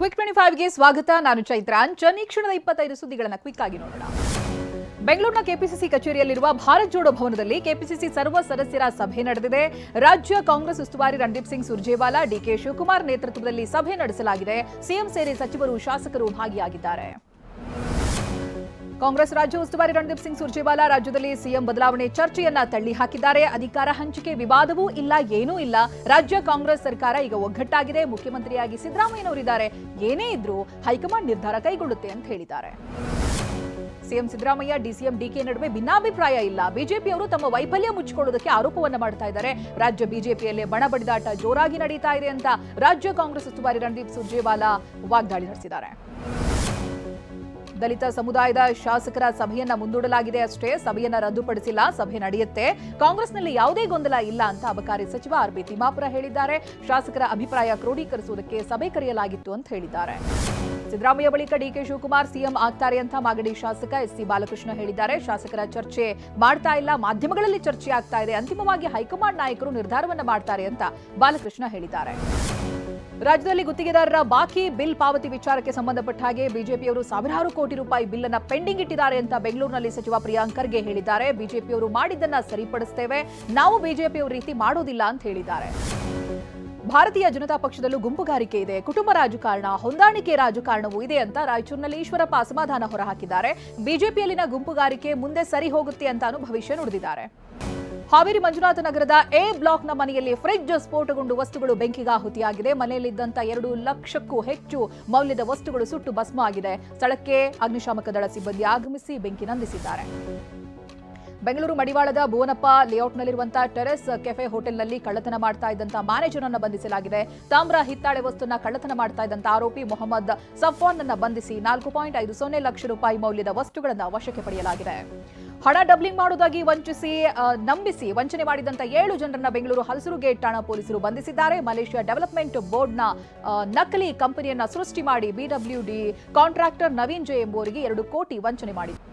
Quick 25 ಗೆ ಸ್ವಾಗತ. ನಾನು ಚೈತ್ರ. ಈ ಕ್ಷಣದ 25 ಸುದ್ದಿಗಳನ್ನು ಕ್ವಿಕ್ ಆಗಿ ನೋಡೋಣ. ಬೆಂಗಳೂರಿನ ಕೆಪಿಸಿಸಿ ಕಚೇರಿಯಲ್ಲಿರುವ ಭಾರತ್ ಜೋಡೋ ಭವನದಲ್ಲಿ ಕೆಪಿಸಿಸಿ ಸರ್ವ ಸದಸ್ಯರ ಸಭೆ ನಡೆದಿದೆ. ರಾಜ್ಯ ಕಾಂಗ್ರೆಸ್ ಉಸ್ತುವಾರಿ ರಣದೀಪ್ ಸಿಂಗ್ ಸುರ್ಜೇವಾಲಾ, ಡಿಕೆ ಶಿವಕುಮಾರ್ ನೇತೃತ್ವದಲ್ಲಿ ಸಭೆ ನಡೆಸಲಾಗಿದೆ. ಸಿಎಂ ಸೇರಿ ಸಚಿವರು, ಶಾಸಕರು ಭಾಗಿಯಾಗಿದ್ದಾರೆ. ಕಾಂಗ್ರೆಸ್ ರಾಜ್ಯ ಉಸ್ತುವಾರಿ ರಣದೀಪ್ ಸಿಂಗ್ ಸುರ್ಜೇವಾಲಾ ರಾಜ್ಯದಲ್ಲಿ ಸಿಎಂ ಬದಲಾವಣೆ ಚರ್ಚೆಯನ್ನ ತಳ್ಳಿ ಹಾಕಿದ್ದಾರೆ. ಅಧಿಕಾರ ಹಂಚಿಕೆ ವಿವಾದವೂ ಇಲ್ಲ, ಏನೂ ಇಲ್ಲ. ರಾಜ್ಯ ಕಾಂಗ್ರೆಸ್ ಸರ್ಕಾರ ಈಗ ಒಗ್ಗಟ್ಟಾಗಿದೆ. ಮುಖ್ಯಮಂತ್ರಿಯಾಗಿ ಸಿದ್ದರಾಮಯ್ಯನವರಿದ್ದಾರೆ. ಏನೇ ಇದ್ರೂ ಹೈಕಮಾಂಡ್ ನಿರ್ಧಾರ ಕೈಗೊಳ್ಳುತ್ತೆ ಅಂತ ಹೇಳಿದ್ದಾರೆ. ಸಿಎಂ ಸಿದ್ದರಾಮಯ್ಯ, ಡಿಸಿಎಂ ಡಿಕೆ ನಡುವೆ ಭಿನ್ನಾಭಿಪ್ರಾಯ ಇಲ್ಲ. ಬಿಜೆಪಿಯವರು ತಮ್ಮ ವೈಫಲ್ಯ ಮುಚ್ಚಿಕೊಳ್ಳುವುದಕ್ಕೆ ಆರೋಪವನ್ನ ಮಾಡ್ತಾ ಇದ್ದಾರೆ. ರಾಜ್ಯ ಬಿಜೆಪಿಯಲ್ಲೇ ಬಣ ಬಡಿದಾಟ ಜೋರಾಗಿ ನಡೀತಾ ಇದೆ ಅಂತ ರಾಜ್ಯ ಕಾಂಗ್ರೆಸ್ ಉಸ್ತುವಾರಿ ರಣದೀಪ್ ಸುರ್ಜೇವಾಲಾ ವಾಗ್ದಾಳಿ ನಡೆಸಿದ್ದಾರೆ. ದಲಿತ ಸಮುದಾಯದ ಶಾಸಕರ ಸಭೆಯನ್ನ ಮುಂದೂಡಲಾಗಿದೆ ಅಷ್ಟೇ, ಸಭೆಯನ್ನ ರದ್ದುಪಡಿಸಿಲ್ಲ. ಸಭೆ ನಡೆಯುತ್ತೆ. ಕಾಂಗ್ರೆಸ್ನಲ್ಲಿ ಯಾವುದೇ ಗೊಂದಲ ಇಲ್ಲ ಅಂತ ಅಬಕಾರಿ ಸಚಿವ ಆರ್.ಬಿ. ತಿಮ್ಮಾಪುರ ಹೇಳಿದ್ದಾರೆ. ಶಾಸಕರ ಅಭಿಪ್ರಾಯ ಕ್ರೋಢೀಕರಿಸುವುದಕ್ಕೆ ಸಭೆ ಕರೆಯಲಾಗಿತ್ತು ಅಂತ ಹೇಳಿದ್ದಾರೆ. ಸಿದ್ದರಾಮಯ್ಯ ಬಳಿಕ ಡಿಕೆ ಶಿವಕುಮಾರ್ ಸಿಎಂ ಆಗ್ತಾರೆ ಅಂತ ಮಾಗಡಿ ಶಾಸಕ ಎಸ್.ಸಿ. ಬಾಲಕೃಷ್ಣ ಹೇಳಿದ್ದಾರೆ. ಶಾಸಕರ ಚರ್ಚೆ ಮಾಡ್ತಾ ಇಲ್ಲ, ಮಾಧ್ಯಮಗಳಲ್ಲಿ ಚರ್ಚೆ ಆಗ್ತಾ ಇದೆ. ಅಂತಿಮವಾಗಿ ಹೈಕಮಾಂಡ್ ನಾಯಕರು ನಿರ್ಧಾರವನ್ನ ಮಾಡ್ತಾರೆ ಅಂತ ಬಾಲಕೃಷ್ಣ ಹೇಳಿದ್ದಾರೆ. ರಾಜ್ಯದಲ್ಲಿ ಗುತ್ತಿಗೆದಾರರ ಬಾಕಿ ಬಿಲ್ ಪಾವತಿ ವಿಚಾರಕ್ಕೆ ಸಂಬಂಧಪಟ್ಟ ಹಾಗೆ ಬಿಜೆಪಿಯವರು ಸಾವಿರಾರು ಕೋಟಿ ರೂಪಾಯಿ ಬಿಲ್ ಅನ್ನ ಪೆಂಡಿಂಗ್ ಇಟ್ಟಿದ್ದಾರೆ ಅಂತ ಬೆಂಗಳೂರಿನಲ್ಲಿ ಸಚಿವ ಪ್ರಿಯಾಂಕ್ ಖರ್ಗೆ ಹೇಳಿದ್ದಾರೆ. ಬಿಜೆಪಿಯವರು ಮಾಡಿದ್ದನ್ನ ಸರಿಪಡಿಸುತ್ತೇವೆ, ನಾವು ಬಿಜೆಪಿಯವರ ರೀತಿ ಮಾಡೋದಿಲ್ಲ ಅಂತ ಹೇಳಿದ್ದಾರೆ. ಭಾರತೀಯ ಜನತಾ ಪಕ್ಷದಲ್ಲೂ ಗುಂಪುಗಾರಿಕೆ ಇದೆ, ಕುಟುಂಬ ರಾಜಕಾರಣ, ಹೊಂದಾಣಿಕೆ ರಾಜಕಾರಣವೂ ಇದೆ ಅಂತ ರಾಯಚೂರಿನಲ್ಲಿ ಈಶ್ವರಪ್ಪ ಅಸಮಾಧಾನ ಹೊರಹಾಕಿದ್ದಾರೆ. ಬಿಜೆಪಿಯಲ್ಲಿನ ಗುಂಪುಗಾರಿಕೆ ಮುಂದೆ ಸರಿ ಹೋಗುತ್ತೆ ಅಂತಾನು ಭವಿಷ್ಯ ನುಡಿದಿದ್ದಾರೆ. ಹಾವೇರಿ ಮಂಜುನಾಥ ನಗರದ ಎ ಬ್ಲಾಕ್ನ ಮನೆಯಲ್ಲಿ ಫ್ರಿಡ್ಜ್ ಸ್ಫೋಟಗೊಂಡು ವಸ್ತುಗಳು ಬೆಂಕಿಗಾಹುತಿಯಾಗಿದೆ. ಮನೆಯಲ್ಲಿದ್ದಂಥ 2 ಲಕ್ಷಕ್ಕೂ ಹೆಚ್ಚು ಮೌಲ್ಯದ ವಸ್ತುಗಳು ಸುಟ್ಟು ಭಸ್ಮ ಆಗಿದೆ. ಸ್ಥಳಕ್ಕೆ ಅಗ್ನಿಶಾಮಕ ದಳ ಸಿಬ್ಬಂದಿ ಆಗಮಿಸಿ ಬೆಂಕಿ ನಂದಿಸಿದ್ದಾರೆ. ಬೆಂಗಳೂರು ಮಡಿವಾಳದ ಭುವನಪ್ಪ ಲೇಔಟ್ನಲ್ಲಿರುವಂತಹ ಟೆರೆಸ್ ಕೆಫೆ ಹೋಟೆಲ್ನಲ್ಲಿ ಕಳ್ಳತನ ಮಾಡ್ತಾ ಇದ್ದಂತಹ ಮ್ಯಾನೇಜರ್ ಅನ್ನು ಬಂಧಿಸಲಾಗಿದೆ. ತಾಮ್ರ ಹಿತ್ತಾಳೆ ವಸ್ತುನ ಕಳ್ಳತನ ಮಾಡ್ತಾ ಇದ್ದಂತಹ ಆರೋಪಿ ಮೊಹಮ್ಮದ್ ಸಫ್ವಾನ್ ಅನ್ನು ಬಂಧಿಸಿ 4.50 ಲಕ್ಷ ರೂಪಾಯಿ ಮೌಲ್ಯದ ವಸ್ತುಗಳನ್ನು ವಶಕ್ಕೆ ಪಡೆಯಲಾಗಿದೆ. ಹಣ ಡಬ್ಲಿಂಗ್ ಮಾಡುವುದಾಗಿ ನಂಬಿಸಿ ವಂಚನೆ ಮಾಡಿದಂತ 7 ಜನರನ್ನ ಬೆಂಗಳೂರು ಹಲಸೂರು ಗೇಟ್ ಠಾಣಾ ಪೊಲೀಸರು ಬಂಧಿಸಿದ್ದಾರೆ. ಮಲೇಷ್ಯಾ ಡೆವಲಪ್ಮೆಂಟ್ ಬೋರ್ಡ್ನ ನಕಲಿ ಕಂಪನಿಯನ್ನ ಸೃಷ್ಟಿ ಮಾಡಿ ಬಿಡಬ್ಲ್ಯೂಡಿ ಕಾಂಟ್ರಾಕ್ಟರ್ ನವೀನ್ ಜೆ ಎಂಬುವರಿಗೆ 2 ಕೋಟಿ ವಂಚನೆ ಮಾಡಿದ್ದಾರೆ.